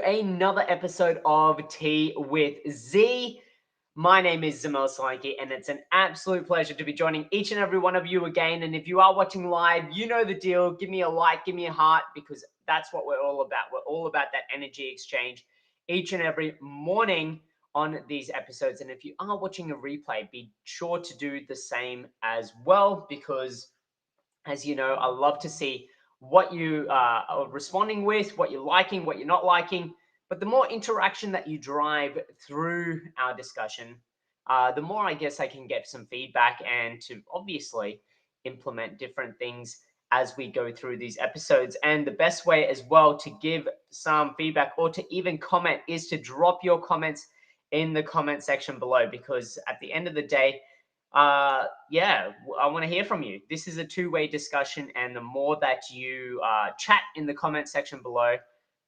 Another episode of Tea with Z. My name is Zamel Solanki, and it's an absolute pleasure to be joining each and every one of you again. And if you are watching live, you know the deal. Give me a like, give me a heart, because that's what we're all about. We're all about that energy exchange each and every morning on these episodes. And if you are watching a replay, be sure to do the same as well, because as you know, I love to see what you are responding with, what you're liking, what you're not liking. But the more interaction that you drive through our discussion, the more I guess I can get some feedback and to obviously implement different things as we go through these episodes. And the best way as well to give some feedback or to even comment is to drop your comments in the comment section below, because at the end of the day, yeah, I want to hear from you. This is a two-way discussion, and the more that you chat in the comment section below,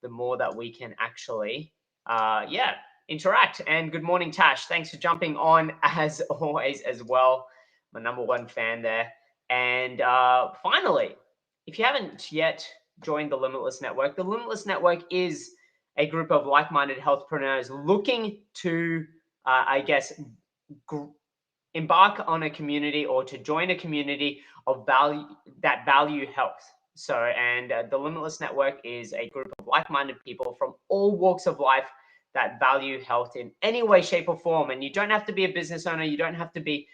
the more that we can actually, yeah, interact. And good morning, Tash. Thanks for jumping on as always as well. My number one fan there. And finally, if you haven't yet joined the Limitless Network, the Limitless Network is a group of like-minded healthpreneurs looking to, I guess, embark on a community or to join a community of value health. So, and the Limitless Network is a group of like-minded people from all walks of life that value health in any way, shape, or form. And you don't have to be a business owner. You don't have to be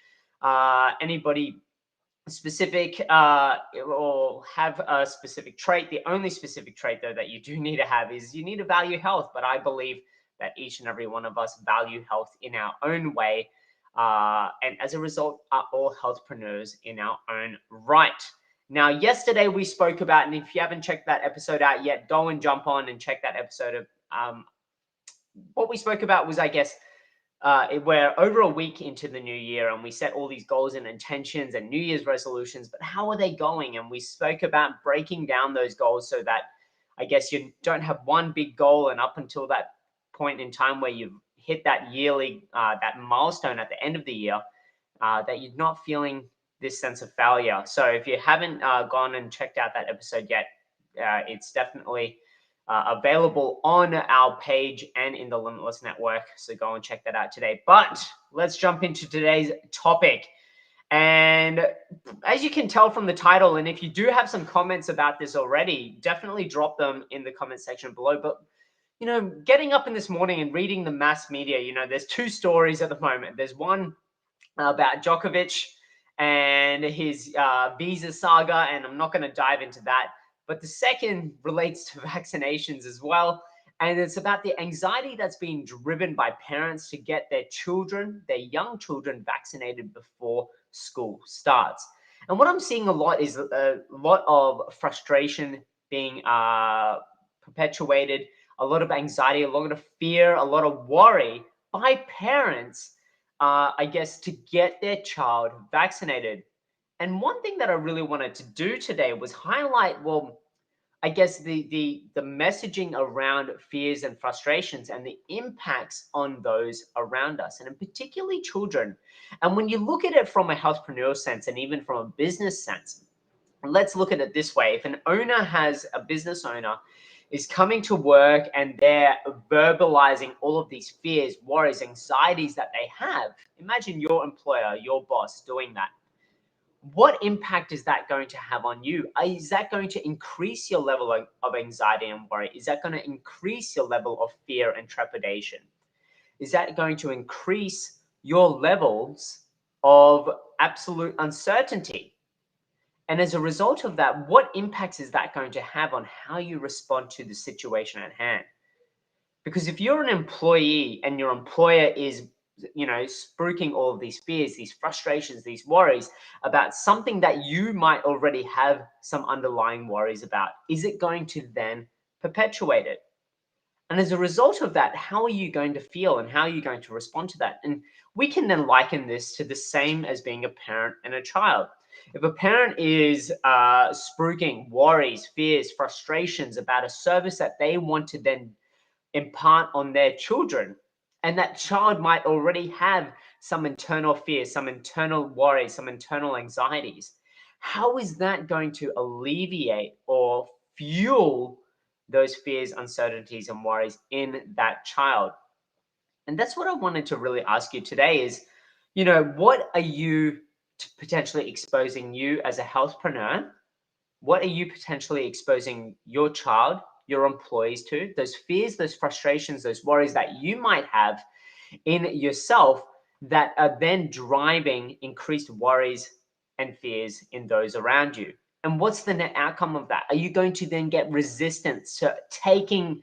anybody specific or have a specific trait. The only specific trait, though, that you do need to have is you need to value health. But I believe that each and every one of us value health in our own way. And as a result, are all healthpreneurs in our own right. Now, yesterday we spoke about, and if you haven't checked that episode out yet, go and jump on and check that episode of what we spoke about was, I guess, we're over a week into the new year and we set all these goals and intentions and New Year's resolutions, but how are they going? And we spoke about breaking down those goals so that I guess you don't have one big goal and up until that point in time where you've hit that yearly, that milestone at the end of the year, that you're not feeling this sense of failure. So if you haven't gone and checked out that episode yet, it's definitely available on our page and in the Limitless Network. So go and check that out today. But let's jump into today's topic. And as you can tell from the title, and if you do have some comments about this already, definitely drop them in the comment section below. But, you know, getting up in this morning and reading the mass media, you know, there's two stories at the moment. There's one about Djokovic and his visa saga, and I'm not going to dive into that. But the second relates to vaccinations as well. And it's about the anxiety that's being driven by parents to get their children, their young children, vaccinated before school starts. And what I'm seeing a lot is a lot of frustration being perpetuated, a lot of anxiety, a lot of fear, a lot of worry by parents, I guess, to get their child vaccinated. And one thing that I really wanted to do today was highlight, well, I guess the messaging around fears and frustrations and the impacts on those around us, and in particularly children. And when you look at it from a healthpreneur sense and even from a business sense, let's look at it this way. If an owner has a business owner is coming to work and they're verbalizing all of these fears, worries, anxieties that they have, imagine your employer, your boss doing that. What impact is that going to have on you? Is that going to increase your level of anxiety and worry? Is that going to increase your level of fear and trepidation? Is that going to increase your levels of absolute uncertainty? And as a result of that, what impacts is that going to have on how you respond to the situation at hand? Because if you're an employee and your employer is, you know, spruiking all of these fears, these frustrations, these worries about something that you might already have some underlying worries about, is it going to then perpetuate it? And as a result of that, how are you going to feel and how are you going to respond to that? And we can then liken this to the same as being a parent and a child. If a parent is spruiking worries, fears, frustrations about a service that they want to then impart on their children, and that child might already have some internal fears, some internal worries, some internal anxieties, how is that going to alleviate or fuel those fears, uncertainties, and worries in that child. And that's what I wanted to really ask you today is, what are you potentially exposing you as a healthpreneur? What are you potentially exposing your child, your employees to? Those fears, those frustrations, those worries that you might have in yourself that are then driving increased worries and fears in those around you. And what's the net outcome of that? Are you going to then get resistance to taking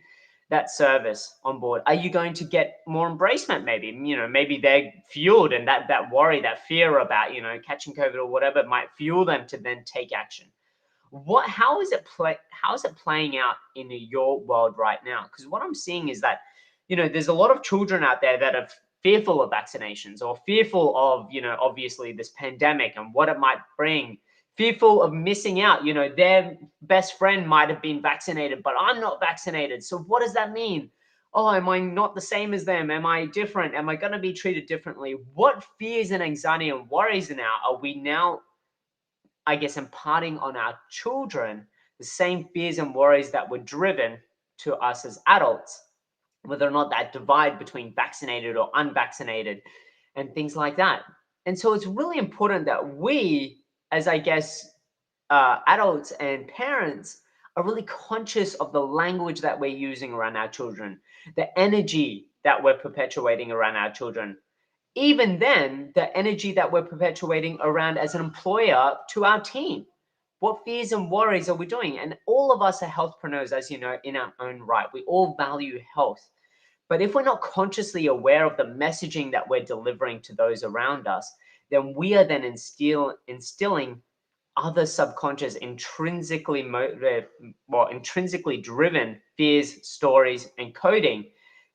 that service on board? Are you going to get more embracement? Maybe they're fueled, and that worry, that fear about, catching COVID or whatever might fuel them to then take action. How is it playing out in your world right now? Because what I'm seeing is that, there's a lot of children out there that are fearful of vaccinations, or fearful of, obviously this pandemic and what it might bring, fearful of missing out. Their best friend might have been vaccinated, but I'm not vaccinated. So what does that mean? Oh, am I not the same as them? Am I different? Am I going to be treated differently? What fears and anxiety and worries now are we now, I guess, imparting on our children the same fears and worries that were driven to us as adults, whether or not that divide between vaccinated or unvaccinated and things like that. And so it's really important that we, as I guess, adults and parents, are really conscious of the language that we're using around our children, the energy that we're perpetuating around our children, even then, the energy that we're perpetuating around as an employer to our team. What fears and worries are we doing? And all of us are healthpreneurs, as you know, in our own right. We all value health. But if we're not consciously aware of the messaging that we're delivering to those around us, then we are then instilling other subconscious, intrinsically driven fears, stories, and coding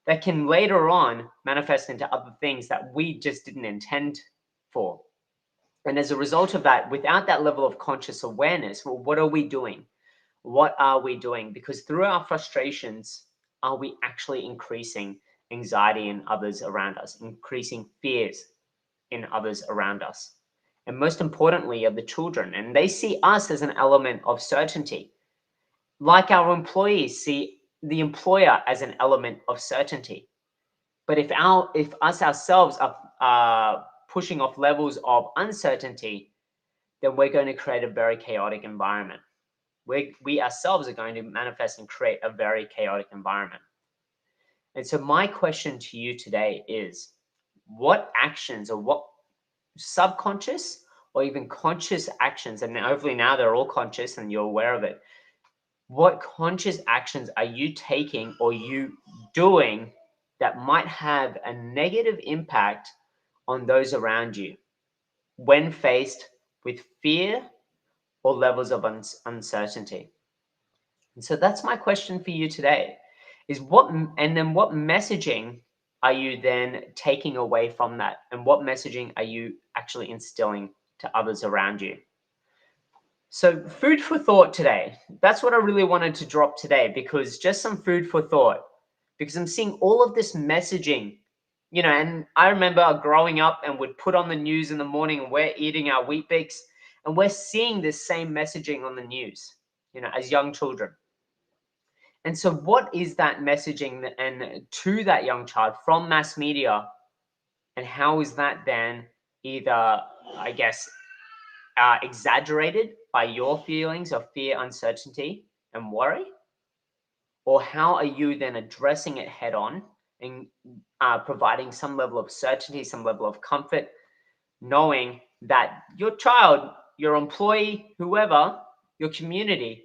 that can later on manifest into other things that we just didn't intend for. And as a result of that, without that level of conscious awareness, well, what are we doing? What are we doing? Because through our frustrations, are we actually increasing anxiety in others around us, increasing fears in others around us? And most importantly, are the children. And they see us as an element of certainty. Like our employees see the employer as an element of certainty. But if us ourselves are pushing off levels of uncertainty, then we're going to create a very chaotic environment. We ourselves are going to manifest and create a very chaotic environment. And so my question to you today is, what actions or what subconscious or even conscious actions, and hopefully now they're all conscious and you're aware of it, what conscious actions are you taking or you doing that might have a negative impact on those around you when faced with fear or levels of uncertainty? And so that's my question for you today is what messaging are you then taking away from that? And what messaging are you actually instilling to others around you? So food for thought today. That's what I really wanted to drop today, because just some food for thought, because I'm seeing all of this messaging, and I remember growing up and would put on the news in the morning and we're eating our Wheat Bix and we're seeing this same messaging on the news, as young children. And so what is that messaging and to that young child from mass media, and how is that then either, I guess, exaggerated by your feelings of fear, uncertainty, and worry? Or how are you then addressing it head on and providing some level of certainty, some level of comfort, knowing that your child, your employee, whoever, your community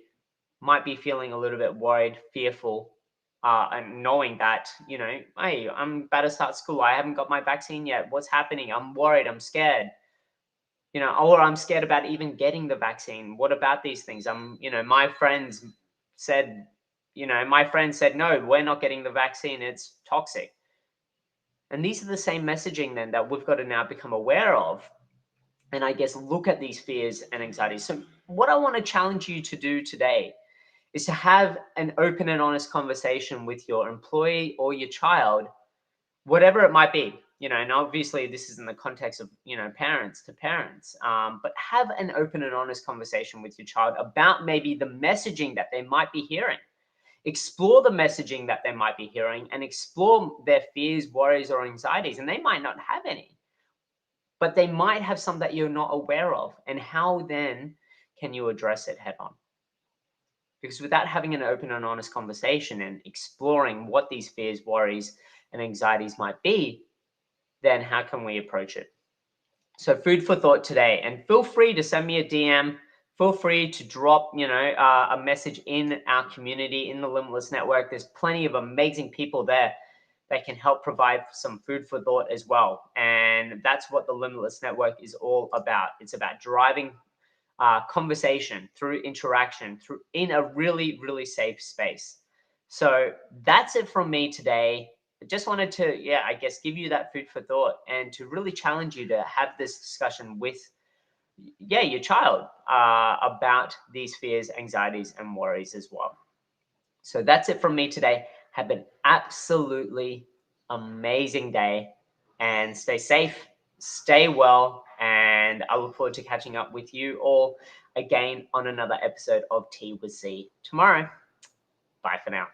might be feeling a little bit worried, fearful, and knowing that, hey, I'm about to start school. I haven't got my vaccine yet. What's happening? I'm worried. I'm scared. Or I'm scared about even getting the vaccine. What about these things? My friends said, no, we're not getting the vaccine. It's toxic. And these are the same messaging then that we've got to now become aware of. And I guess look at these fears and anxieties. So what I want to challenge you to do today is to have an open and honest conversation with your employee or your child, whatever it might be. And obviously this is in the context of, parents to parents, but have an open and honest conversation with your child about maybe the messaging that they might be hearing. explore the messaging that they might be hearing, and explore their fears, worries, or anxieties. And they might not have any, but they might have some that you're not aware of. And how then can you address it head on? Because without having an open and honest conversation and exploring what these fears, worries, and anxieties might be, then how can we approach it? So food for thought today, and feel free to send me a DM. Feel free to drop, a message in our community, in the Limitless Network. There's plenty of amazing people there that can help provide some food for thought as well. And that's what the Limitless Network is all about. It's about driving conversation through interaction, through in a really, really safe space. So that's it from me today. I just wanted to, I guess, give you that food for thought and to really challenge you to have this discussion with, your child about these fears, anxieties, and worries as well. So that's it from me today. Have an absolutely amazing day and stay safe, stay well, and I look forward to catching up with you all again on another episode of Tea with Z tomorrow. Bye for now.